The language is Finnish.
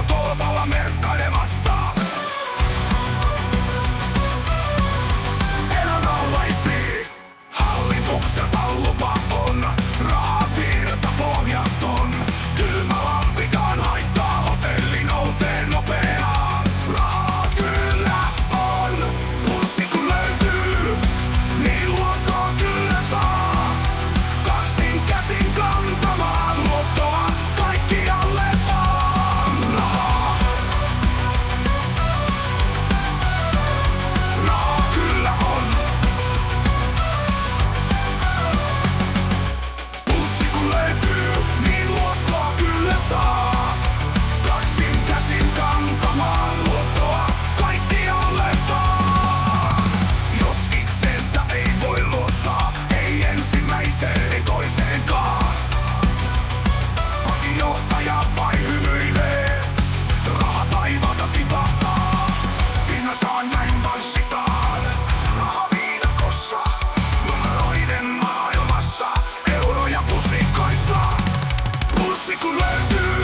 tolpalla merkkailemassa. Elämä wifi, hallitukselta lupa on. Rahavirta pohjaton, kylmä lampikaan haittaa, hotelli nousee nopeaa. Rahaa kyllä on, pussi kun löytyy, niin luottoa kyllä saa. Kaksin käsin kantamaan luottoa, kaikkialle vaan. Rahaa kyllä on. Pussi kun löytyy, niin luottoa kyllä saa. Kaksin käsin kantamaan luottoa, kaikkialle vaan. Jos itseensä ei voi luottaa, ei ensimmäiseen, ei toiseenkaan. Pakinjohtaja vain hymyilee, raha taivaalta tipahtaa. Pinnastaan näin tanssitaan, rahaviidakossa, numeroiden maailmassa, euroja pusikoissa. Pussi kun löytyy,